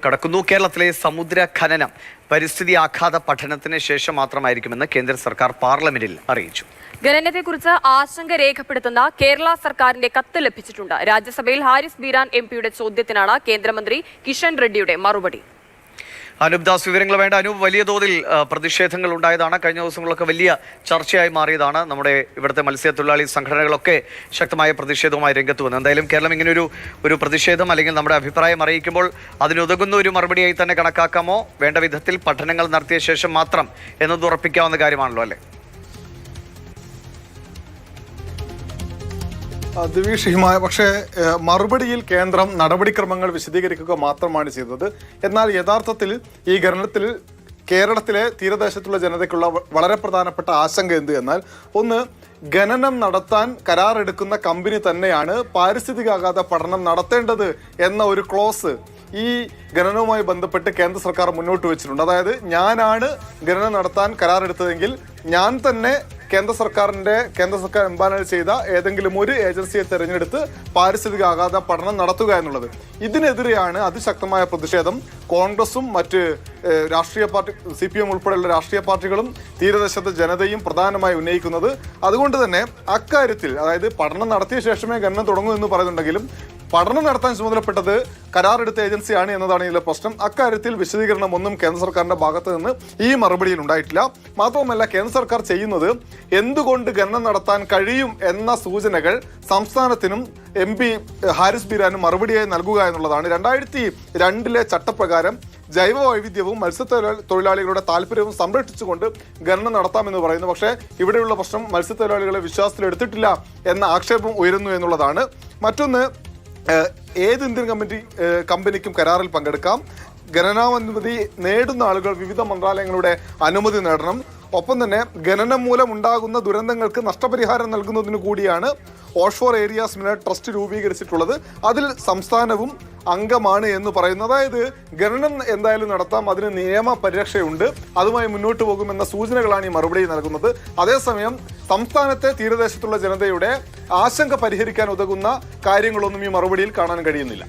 കടക്കുന്നു. കേരളത്തിലെ സമുദ്ര ഖനനം പരിസ്ഥിതി ആഘാത പഠനത്തിന് ശേഷം മാത്രമായിരിക്കുമെന്ന് കേന്ദ്ര സർക്കാർ പാർലമെന്റിൽ അറിയിച്ചു. ഖനനത്തെക്കുറിച്ച് ആശങ്ക രേഖപ്പെടുത്തുന്ന കേരള സർക്കാരിന്റെ കത്ത് ലഭിച്ചിട്ടുണ്ട്. രാജ്യസഭയിൽ ഹാരിസ് ബീരാൻ എംപിയുടെ ചോദ്യത്തിനാണ് കേന്ദ്രമന്ത്രി കിഷൻ റെഡ്ഡിയുടെ മറുപടി. അനൂപ് ദാസ് വിവരങ്ങൾ വേണ്ട. അനൂപ്, വലിയ തോതിൽ പ്രതിഷേധങ്ങൾ ഉണ്ടായതാണ്. കഴിഞ്ഞ ദിവസങ്ങളൊക്കെ വലിയ ചർച്ചയായി മാറിയതാണ്. നമ്മുടെ ഇവിടുത്തെ മത്സ്യത്തൊഴിലാളി സംഘടനകളൊക്കെ ശക്തമായ പ്രതിഷേധവുമായി രംഗത്ത് വന്നു. എന്തായാലും കേരളം ഇങ്ങനെ ഒരു പ്രതിഷേധം അല്ലെങ്കിൽ നമ്മുടെ അഭിപ്രായം അറിയിക്കുമ്പോൾ അതിനുതകുന്ന ഒരു മറുപടിയായി തന്നെ കണക്കാക്കാമോ? വേണ്ട വിധത്തിൽ പഠനങ്ങൾ നടത്തിയ ശേഷം മാത്രം എന്നത് ഉറപ്പിക്കാവുന്ന കാര്യമാണല്ലോ അല്ലേ? ദിവിഷയമായ പക്ഷേ മറുപടിയിൽ കേന്ദ്രം നടപടിക്രമങ്ങൾ വിശദീകരിക്കുക മാത്രമാണ് ചെയ്തത്. എന്നാൽ യഥാർത്ഥത്തിൽ ഈ ഖനനത്തിൽ കേരളത്തിലെ തീരദേശത്തുള്ള ജനതയ്ക്കുള്ള വളരെ പ്രധാനപ്പെട്ട ആശങ്ക എന്ത് എന്നാൽ, ഒന്ന്, ഖനനം നടത്താൻ കരാറെടുക്കുന്ന കമ്പനി തന്നെയാണ് പാരിസ്ഥിതികാഘാത പഠനം നടത്തേണ്ടത് എന്ന ഒരു ക്ലോസ് ഈ ഖനനവുമായി ബന്ധപ്പെട്ട് കേന്ദ്ര സർക്കാർ മുന്നോട്ട് വെച്ചിട്ടുണ്ട്. അതായത് ഞാനാണ് ഖനനം നടത്താൻ കരാറെടുത്തതെങ്കിൽ ഞാൻ തന്നെ കേന്ദ്ര സർക്കാർ എംപാനൽ ചെയ്ത ഏതെങ്കിലും ഒരു ഏജൻസിയെ തെരഞ്ഞെടുത്ത് പാരിസ്ഥിതികാഘാത പഠനം നടത്തുക എന്നുള്ളത്. ഇതിനെതിരെയാണ് അതിശക്തമായ പ്രതിഷേധം കോൺഗ്രസും മറ്റ് രാഷ്ട്രീയ പാർട്ടി CPM ഉൾപ്പെടെയുള്ള രാഷ്ട്രീയ പാർട്ടികളും തീരദേശത്തെ ജനതയും പ്രധാനമായി ഉന്നയിക്കുന്നത്. അതുകൊണ്ട് തന്നെ അക്കാര്യത്തിൽ, അതായത് പഠനം നടത്തിയ ശേഷമേ ഖനനം തുടങ്ങൂ എന്ന് പറയുന്നുണ്ടെങ്കിലും പഠനം നടത്താൻ ചുമതലപ്പെട്ടത് കരാറെടുത്ത ഏജൻസിയാണ് എന്നതാണ് ഇതിലെ പ്രശ്നം. അക്കാര്യത്തിൽ വിശദീകരണം ഒന്നും കേന്ദ്ര സർക്കാരിന്റെ ഭാഗത്ത് നിന്ന് ഈ മറുപടിയിൽ ഉണ്ടായിട്ടില്ല. മാത്രവുമല്ല, കേന്ദ്ര സർക്കാർ ചെയ്യുന്നത് എന്തുകൊണ്ട് ഖനനം നടത്താൻ കഴിയും എന്ന സൂചനകൾ സംസ്ഥാനത്തിനും MP ഹാരിസ് ബീരാനും മറുപടിയായി നൽകുക എന്നുള്ളതാണ്. 2002 ചട്ടപ്രകാരം ജൈവ വൈവിധ്യവും മത്സ്യത്തൊഴിലാളികളുടെ താല്പര്യവും സംരക്ഷിച്ചുകൊണ്ട് ഖനനം നടത്താമെന്ന് പറയുന്നു. പക്ഷേ ഇവിടെയുള്ള പ്രശ്നം മത്സ്യത്തൊഴിലാളികളെ വിശ്വാസത്തിലെടുത്തിട്ടില്ല എന്ന ആക്ഷേപം ഉയരുന്നു എന്നുള്ളതാണ്. മറ്റൊന്ന്, ഏത് ഇന്ത്യൻ കമ്പനിക്കും കരാറിൽ പങ്കെടുക്കാം. ഖനനാനുമതി നേടുന്ന ആളുകൾ വിവിധ മന്ത്രാലയങ്ങളുടെ അനുമതി നേടണം. ഒപ്പം തന്നെ ഖനനം മൂലം ഉണ്ടാകുന്ന ദുരന്തങ്ങൾക്ക് നഷ്ടപരിഹാരം നൽകുന്നതിന് കൂടിയാണ് ഓഷ്ഫോർ ഏരിയാസ് മിനറൽ ട്രസ്റ്റ് രൂപീകരിച്ചിട്ടുള്ളത്. അതിൽ സംസ്ഥാനവും അംഗമാണ് എന്ന് പറയുന്നു. അതായത് ഖനനം എന്തായാലും നടത്താം, അതിന് നിയമ പരിരക്ഷയുണ്ട്, അതുമായി മുന്നോട്ട് പോകുമെന്ന സൂചനകളാണ് ഈ മറുപടി നൽകുന്നത്. അതേസമയം സംസ്ഥാനത്തെ തീരദേശത്തുള്ള ജനതയുടെ ആശങ്ക പരിഹരിക്കാൻ ഉതകുന്ന കാര്യങ്ങളൊന്നും ഈ മറുപടിയിൽ കാണാൻ കഴിയുന്നില്ല.